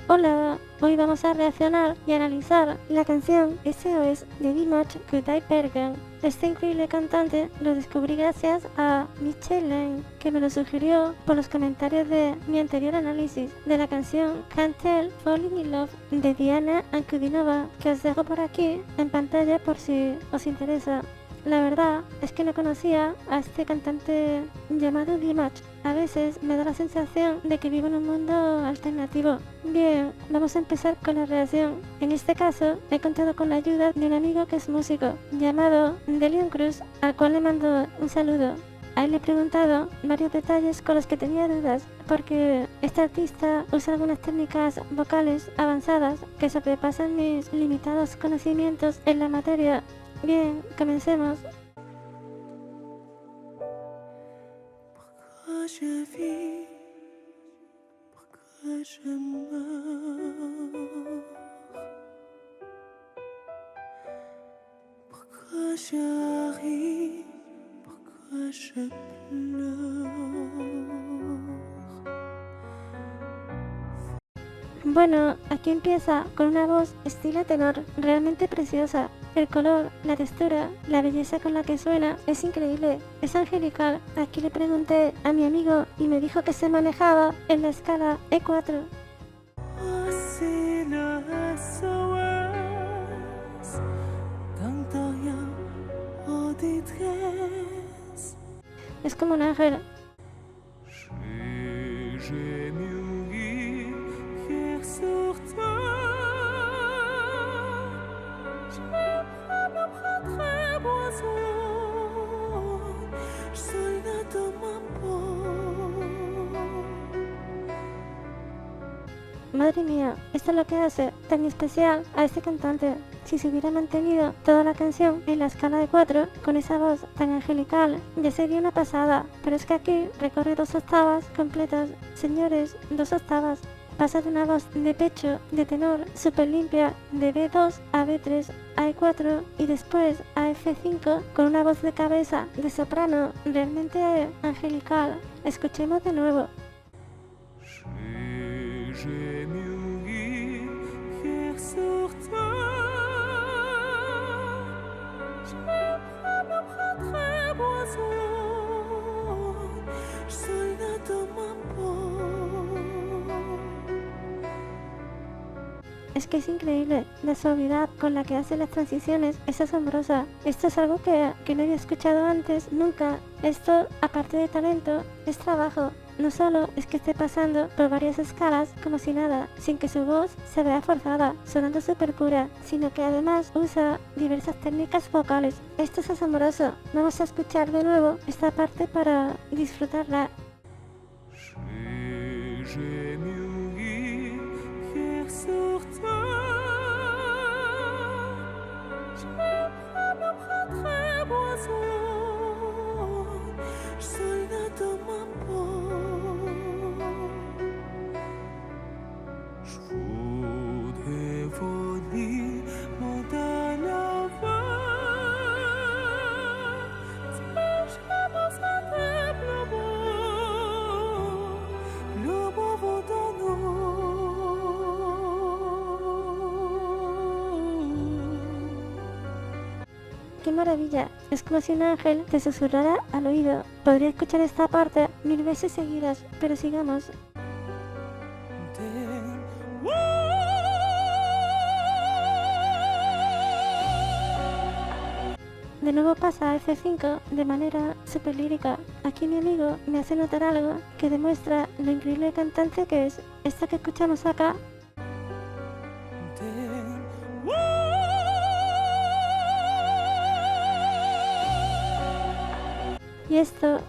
Hola, hoy vamos a reaccionar y analizar la canción SOS de Dimash Kudaibergen. Este increíble cantante lo descubrí gracias a Michelle Lane, que me lo sugirió por los comentarios de mi anterior análisis de la canción Can't Tell Falling in Love de Diana Ankudinova, que os dejo por aquí en pantalla por si os interesa. La verdad es que no conocía a este cantante llamado Dimash. A veces me da la sensación de que vivo en un mundo alternativo. Bien, vamos a empezar con la reacción. En este caso, he contado con la ayuda de un amigo que es músico, llamado Delion Cruz, al cual le mando un saludo. A él le he preguntado varios detalles con los que tenía dudas, porque este artista usa algunas técnicas vocales avanzadas que sobrepasan mis limitados conocimientos en la materia. Bien, comencemos. Pourquoi je vis, pourquoi je meurs, pourquoi je ris, pourquoi je pleure. Bueno, aquí empieza con una voz estilo tenor, realmente preciosa. El color, la textura, la belleza con la que suena es increíble, es angelical. Aquí le pregunté a mi amigo y me dijo que se manejaba en la escala E4. C'est le SOS d'un rien en détresse. Es como un ángel. J'ai mûri hier sur toi. Je me prendrai besoin, je serai dans ma peau. Madre mía, esto es lo que hace tan especial a este cantante. Si se hubiera mantenido toda la canción en la escala de 4, con esa voz tan angelical, ya sería una pasada. Pero es que aquí recorre 2 octavas completas. Señores, 2 octavas. Pasa de una voz de pecho, de tenor, súper limpia, de B2 a B3, a E4 y después a F5 con una voz de cabeza de soprano realmente angelical. Escuchemos de nuevo. J'ai mûri hier sur toi. Je me prendrai besoin, je serai dans ma peau. Es que es increíble, la suavidad con la que hace las transiciones es asombrosa. Esto es algo que no había escuchado antes, nunca. Esto, aparte de talento, es trabajo. No solo es que esté pasando por varias escalas como si nada, sin que su voz se vea forzada, sonando súper pura, sino que además usa diversas técnicas vocales. Esto es asombroso. Vamos a escuchar de nuevo esta parte para disfrutarla. J'ai mûri hier sur toi. Je me prendrai besoin, je serai dans ma peau. Je voudrais voler mon dans la voix. Je me sentais plus beau, le beau dans nous. ¡Qué maravilla! Es como si un ángel te susurrara al oído. Podría escuchar esta parte 1000 veces seguidas, pero sigamos. De nuevo pasa a F5 de manera super lírica. Aquí mi amigo me hace notar algo que demuestra lo increíble cantante que es. Esta que escuchamos acá y esto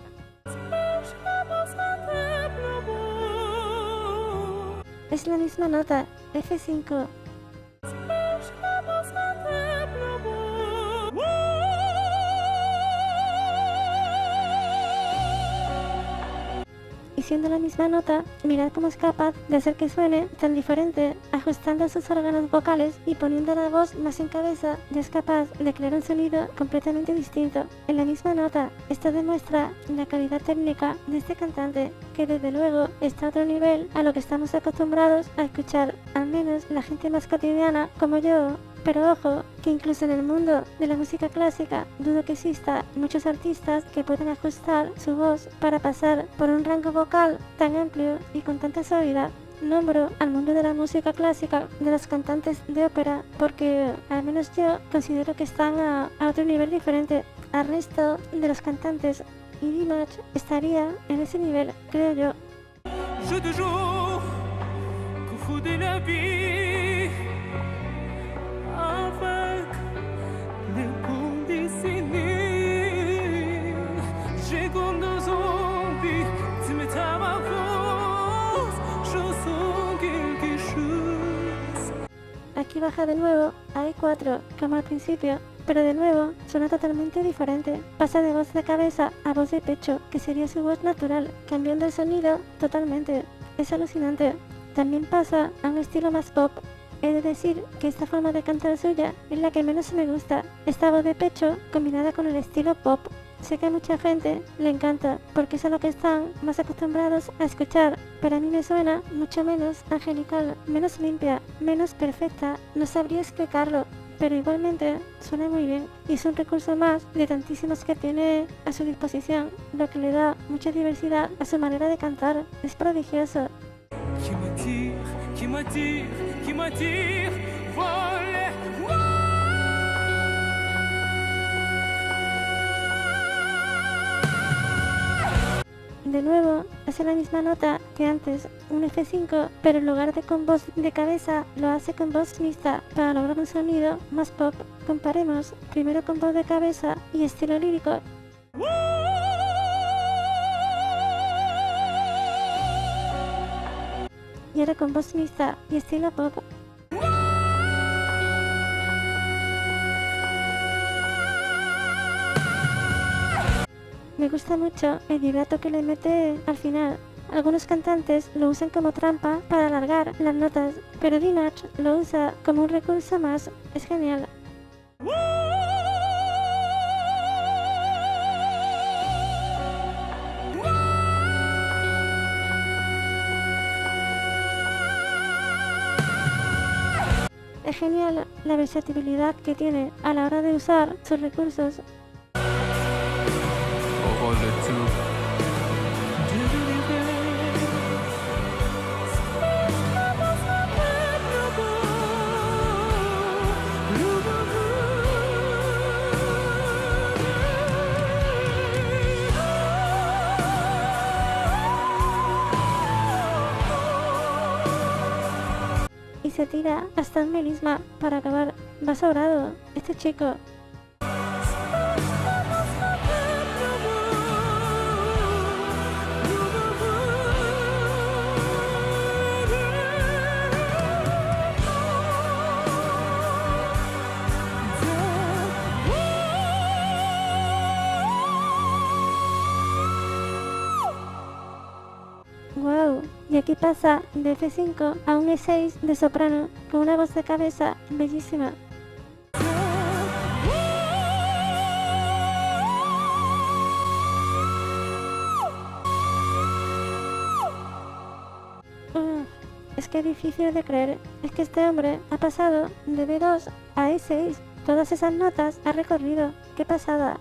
es la misma nota, F5. Y siendo la misma nota, mirad cómo es capaz de hacer que suene tan diferente, ajustando sus órganos vocales y poniendo la voz más en cabeza, ya es capaz de crear un sonido completamente distinto en la misma nota. Esto demuestra la calidad técnica de este cantante, que desde luego está a otro nivel a lo que estamos acostumbrados a escuchar, al menos la gente más cotidiana como yo. Pero ojo, que incluso en el mundo de la música clásica dudo que exista muchos artistas que puedan ajustar su voz para pasar por un rango vocal tan amplio y con tanta suavidad. Nombro al mundo de la música clásica de los cantantes de ópera porque al menos yo considero que están a otro nivel diferente al resto de los cantantes, y Dimash estaría en ese nivel, creo yo. Je te jure qu'au fond de la vie, avec les ponts dessinés, j'ai comme deux zombies, tu me tapes ma voix, je sens quelque chose. Aquí baja de nuevo a E4, como al principio, pero de nuevo suena totalmente diferente. Pasa de voz de cabeza a voz de pecho, que sería su voz natural, cambiando el sonido totalmente. Es alucinante. También pasa a un estilo más pop. He de decir que esta forma de cantar suya es la que menos me gusta. Esta voz de pecho combinada con el estilo pop. Sé que a mucha gente le encanta porque es a lo que están más acostumbrados a escuchar, pero a mí me suena mucho menos angelical, menos limpia, menos perfecta. No sabría explicarlo, pero igualmente suena muy bien y es un recurso más de tantísimos que tiene a su disposición, lo que le da mucha diversidad a su manera de cantar. Es prodigioso. Qui m'attire, qui m'attire, qui m'attire, voler. De nuevo, hace la misma nota que antes, un F5, pero en lugar de con voz de cabeza, lo hace con voz mixta para lograr un sonido más pop. Comparemos primero con voz de cabeza y estilo lírico. Y ahora con voz mixta y estilo pop. Me gusta mucho el vibrato que le mete al final. Algunos cantantes lo usan como trampa para alargar las notas, pero Dimash lo usa como un recurso más. Es genial. Es genial la versatilidad que tiene a la hora de usar sus recursos. Y se tira hasta un melisma para acabar. Va sobrado este chico. Wow, y aquí pasa de F5 a un E6 de soprano con una voz de cabeza bellísima. Es que es difícil de creer, es que este hombre ha pasado de B2 a E6, todas esas notas ha recorrido, qué pasada.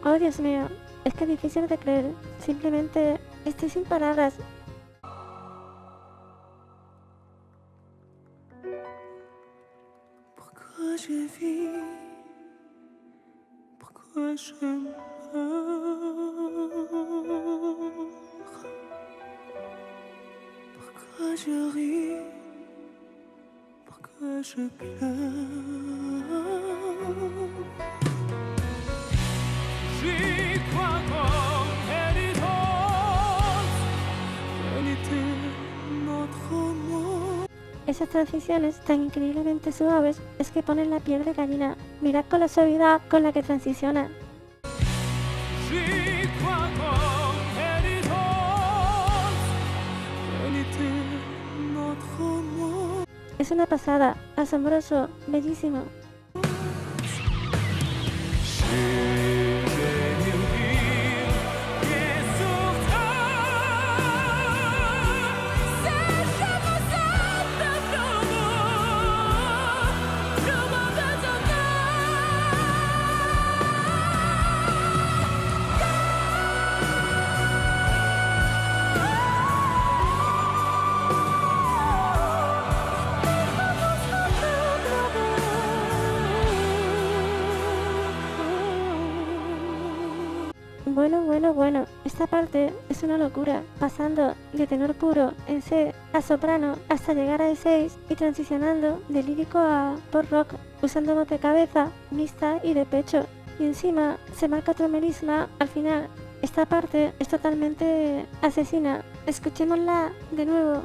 Oh Dios mío, es que es difícil de creer, simplemente estoy sin palabras. Pourquoi je vis, pourquoi je meurs, pourquoi je ris, pourquoi je pleure. J'y crois comme pénitence, quel était notre amour. esas transiciones tan increíblemente suaves es que ponen la piel de gallina. Mirad con la suavidad con la que transiciona. J'y crois comme pénitence, elle était notre amour. Es una pasada, asombroso, bellísimo. Bueno, esta parte es una locura, pasando de tenor puro en C a soprano hasta llegar a E6 y transicionando de lírico a pop rock, usando voz de cabeza, mixta y de pecho. Y encima se marca otro melisma al final. Esta parte es totalmente asesina. Escuchémosla de nuevo.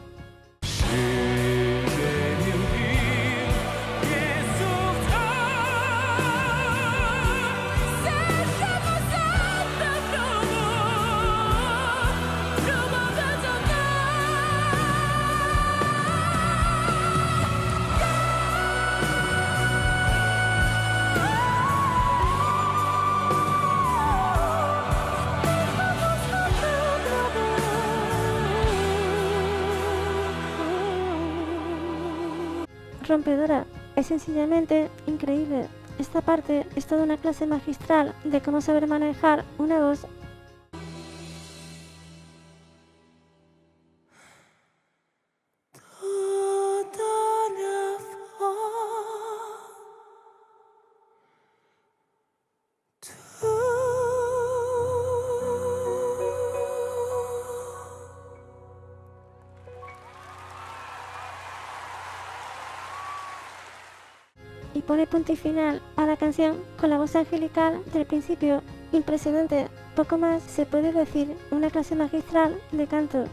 Rompedora, es sencillamente increíble. Esta parte es toda una clase magistral de cómo saber manejar una voz. Y pone punto y final a la canción con la voz angelical del principio. Impresionante, poco más se puede decir, una clase magistral de canto.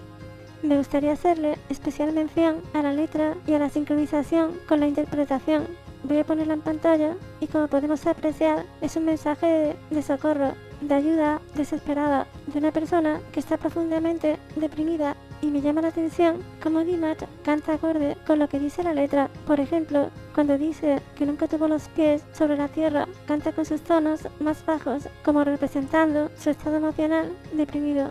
Me gustaría hacerle especial mención a la letra y a la sincronización con la interpretación. Voy a ponerla en pantalla y como podemos apreciar es un mensaje de socorro, de ayuda desesperada, de una persona que está profundamente deprimida. Y me llama la atención cómo Dimash canta acorde con lo que dice la letra. Por ejemplo, cuando dice que nunca tuvo los pies sobre la tierra, canta con sus tonos más bajos, como representando su estado emocional deprimido.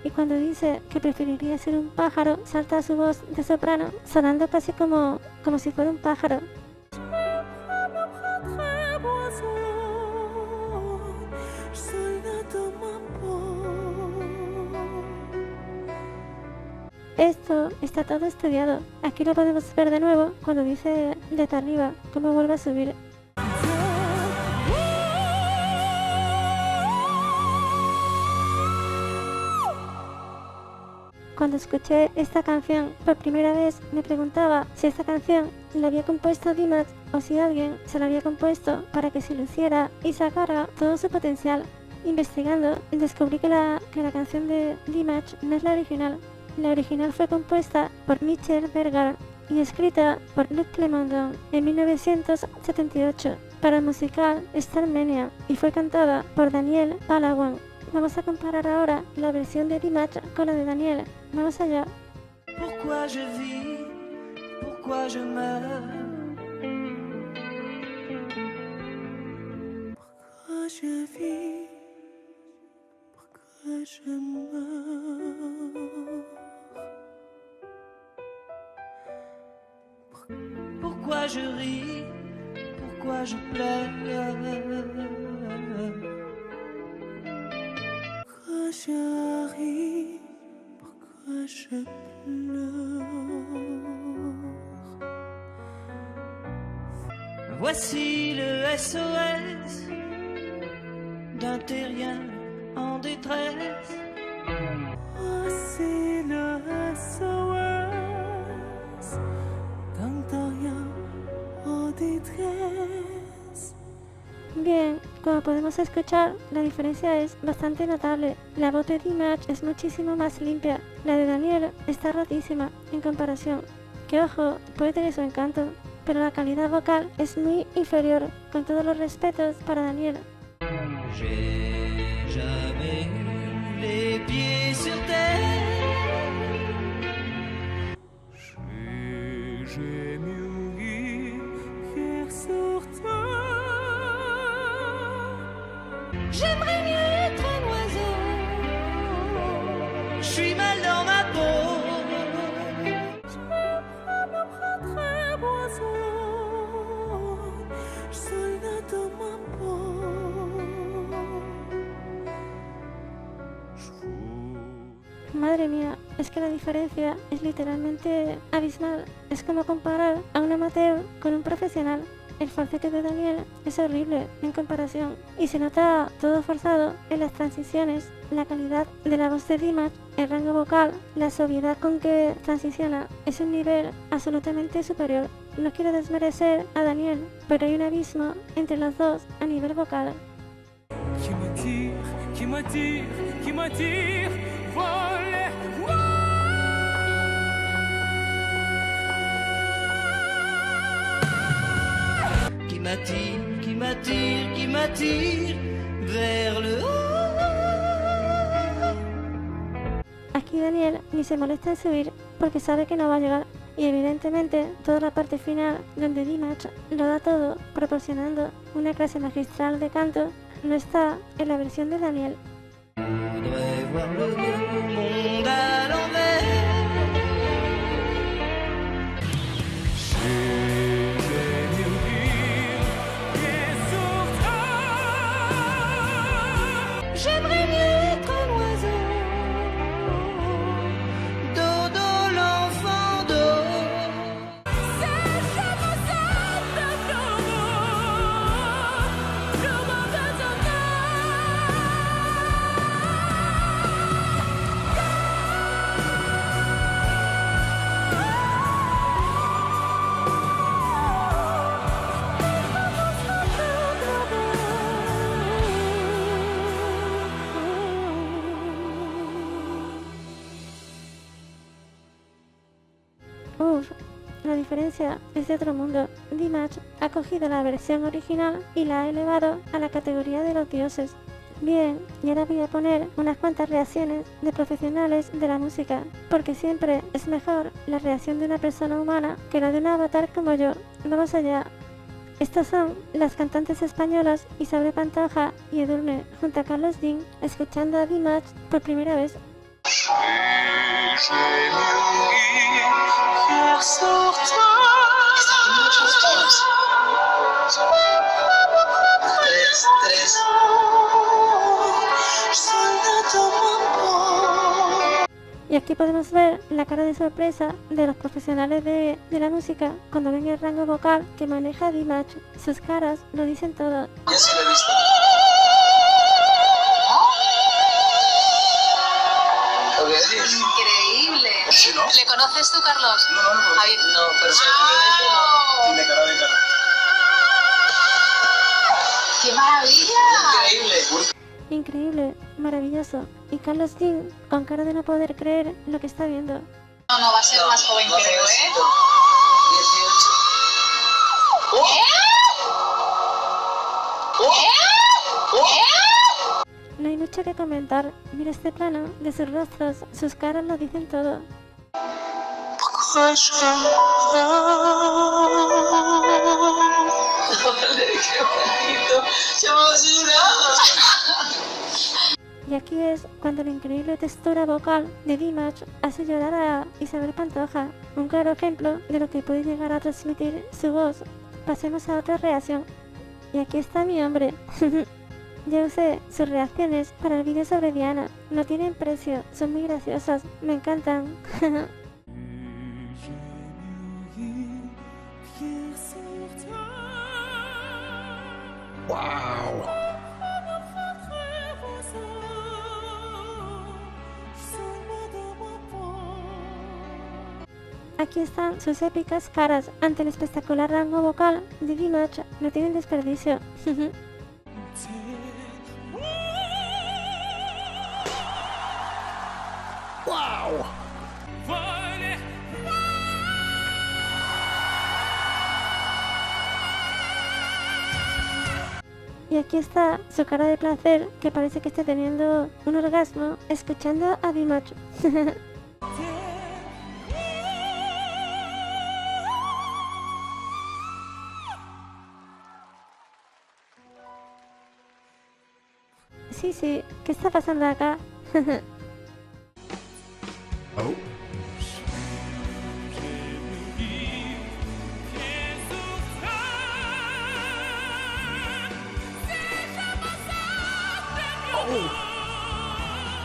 Y cuando dice que preferiría ser un pájaro, salta su voz de soprano, sonando casi como si fuera un pájaro. Esto está todo estudiado. Aquí lo podemos ver de nuevo cuando dice desde arriba, cómo vuelve a subir. Cuando escuché esta canción por primera vez me preguntaba si esta canción la había compuesto Dimash o si alguien se la había compuesto para que se luciera y sacara todo su potencial. Investigando, descubrí que la canción de Dimash no es la original. La original fue compuesta por Michel Berger y escrita por Luc Plamondon en 1978 para el musical Starmania y fue cantada por Daniel Palawan. Vamos a comparar ahora la versión de Dimash con la de Daniel. Vamos allá. Pourquoi je vis, pourquoi je meurs, pourquoi je vis, pourquoi je meurs, pourquoi je ris, pourquoi je pleure, pourquoi je ris, pourquoi je pleure. Voici le SOS d'un terrien en détresse. Voici le SOS d'un terrien en détresse. Bien, como podemos podemos escuchar, la diferencia es bastante notable. La voz de Dimash es muchísimo más limpia, la de Daniel está rotísima en comparación. Que ojo, puede tener su encanto, pero la calidad vocal es muy inferior, con todos los respetos para Daniel. J'ai jamais eu les pieds sur terre. J'ai mûri hier sur terre. J'aimerais mieux être un oiseau. Je suis mal dans ma peau. Je me prendrai oiseau, soldat de ma peau. Madre mía, es que la diferencia es literalmente abismal. Es como comparar a un amateur con un profesional. El falsete de Daniel es horrible en comparación y se nota todo forzado en las transiciones, la calidad de la voz de Dimash, el rango vocal, la suavidad con que transiciona es un nivel absolutamente superior. No quiero desmerecer a Daniel, pero hay un abismo entre los dos a nivel vocal. Qui m'attire, qui m'attire, qui m'attire, voler. Qui m'attire, qui m'attire, qui m'attire vers le haut. Aquí Daniel ni se molesta en subir porque sabe que no va a llegar y evidentemente toda la parte final donde Dimash lo da todo proporcionando una clase magistral de canto no está en la versión de Daniel. Voudrais voir le monde à l'envers. J'aimerais mieux être un oiseau. Dodo l'enfant d'eau. Uff, la diferencia es de otro mundo. Dimash ha cogido la versión original y la ha elevado a la categoría de los dioses. Bien, y ahora voy a poner unas cuantas reacciones de profesionales de la música, porque siempre es mejor la reacción de una persona humana que la de un avatar como yo. Vamos allá. Estas son las cantantes españolas Isabel Pantoja y Edurne, junto a Carlos Jean, escuchando a Dimash por primera vez. Y aquí podemos ver la cara de sorpresa de los profesionales de la música cuando ven el rango vocal que maneja Dimash. Sus caras lo dicen todo. Yo sí lo he visto. Increíble. ¿Sí, no? ¿Le conoces tú, Carlos? No, Ay, no, personalmente no. Tiene cara de cara. ¡Qué maravilla! Increíble. Increíble, maravilloso. Y Carlos Jean con cara de no poder creer lo que está viendo. No, va a ser más joven, creo, ¿eh? 18. No hay mucho que comentar. Mira este plano de sus rostros, sus caras lo dicen todo. Qué bonito. Se me ha llorado. Y aquí es cuando la increíble textura vocal de Dimash hace llorar a Isabel Pantoja, un claro ejemplo de lo que puede llegar a transmitir su voz. Pasemos a otra reacción. Y aquí está mi hombre. Ya usé sus reacciones para el vídeo sobre Diana. No tienen precio, son muy graciosas, me encantan. Wow. Aquí están sus épicas caras ante el espectacular rango vocal de Dimash. No tienen desperdicio. Take Vale. Y aquí está su cara de placer, que parece que está teniendo un orgasmo escuchando a B-Match. Sí, ¿qué está pasando acá? Oh.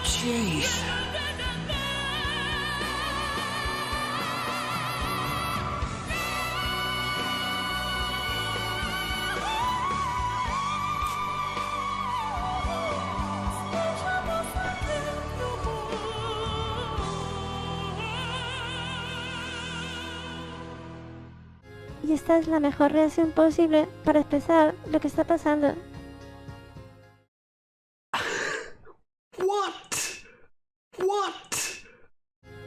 Jeez. Y esta es la mejor reacción posible para expresar lo que está pasando.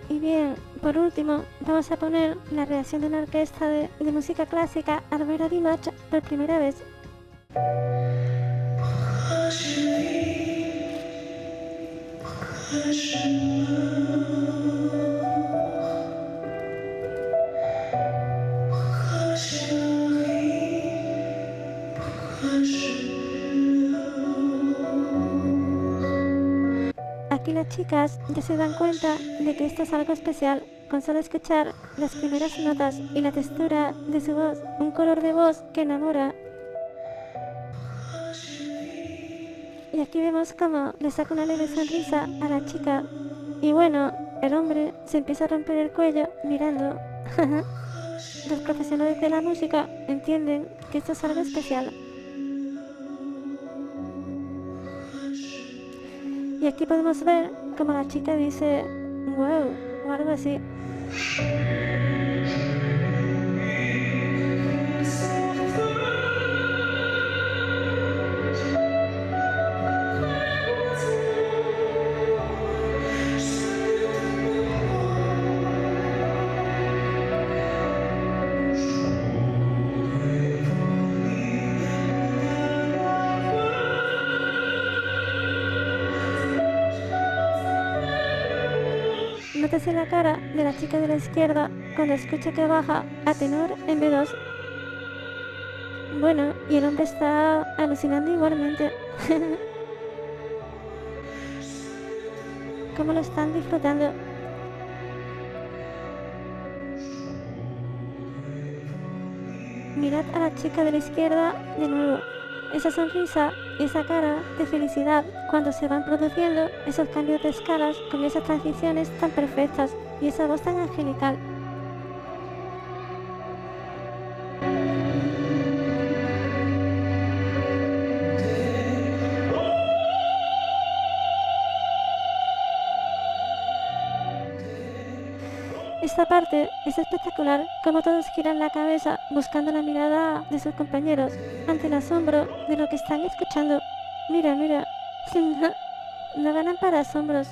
Y bien, por último, vamos a poner la reacción de una orquesta de música clásica al ver a B-Match por primera vez. Aquí las chicas ya se dan cuenta de que esto es algo especial, con solo escuchar las primeras notas y la textura de su voz, un color de voz que enamora. Y aquí vemos cómo le saca una leve sonrisa a la chica. Y bueno, el hombre se empieza a romper el cuello mirando. Los profesionales de la música entienden que esto es algo especial. Y aquí podemos ver como la chica dice wow o algo así. Nótese la cara de la chica de la izquierda cuando escucha que baja a tenor en B2. Bueno, y el hombre está alucinando igualmente. Cómo lo están disfrutando. Mirad a la chica de la izquierda de nuevo. Esa sonrisa y esa cara de felicidad cuando se van produciendo esos cambios de escalas con esas transiciones tan perfectas y esa voz tan angelical. Esta parte es espectacular, como todos giran la cabeza buscando la mirada de sus compañeros ante el asombro de lo que están escuchando. Mira, no ganan para asombros.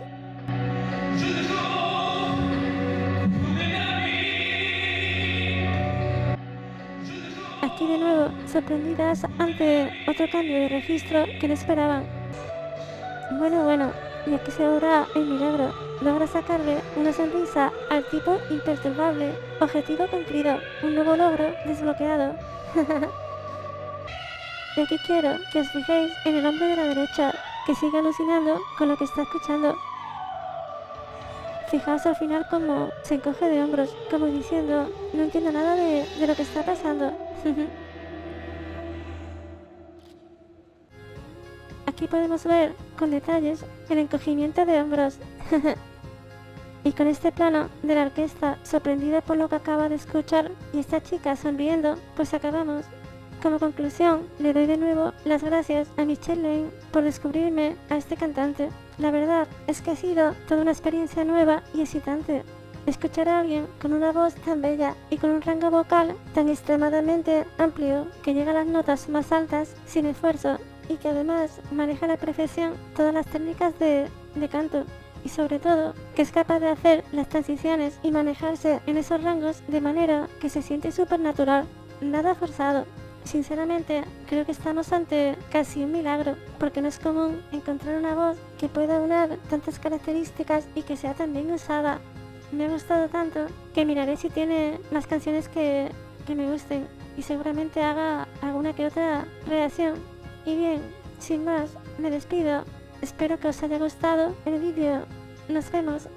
Aquí de nuevo, sorprendidas ante otro cambio de registro que no esperaban. Bueno, y aquí se obra el milagro. Logra sacarle una sonrisa al tipo imperturbable. Objetivo cumplido. Un nuevo logro desbloqueado. Y aquí quiero que os fijéis en el hombre de la derecha, que sigue alucinando con lo que está escuchando. Fijaos al final como se encoge de hombros, como diciendo, no entiendo nada de lo que está pasando. Aquí podemos ver con detalles el encogimiento de hombros. Y con este plano de la orquesta sorprendida por lo que acaba de escuchar y esta chica sonriendo, pues acabamos. Como conclusión, le doy de nuevo las gracias a Michelle Lane por descubrirme a este cantante. La verdad es que ha sido toda una experiencia nueva y excitante. Escuchar a alguien con una voz tan bella y con un rango vocal tan extremadamente amplio que llega a las notas más altas sin esfuerzo y que además maneja a la perfección todas las técnicas de canto. y sobre todo que es capaz de hacer las transiciones y manejarse en esos rangos de manera que se siente súper natural, nada forzado. Sinceramente, creo que estamos ante casi un milagro, porque no es común encontrar una voz que pueda unir tantas características y que sea tan bien usada. Me ha gustado tanto que miraré si tiene más canciones que me gusten y seguramente haga alguna que otra reacción. Y bien, sin más, me despido. Espero que os haya gustado el vídeo. Nos vemos.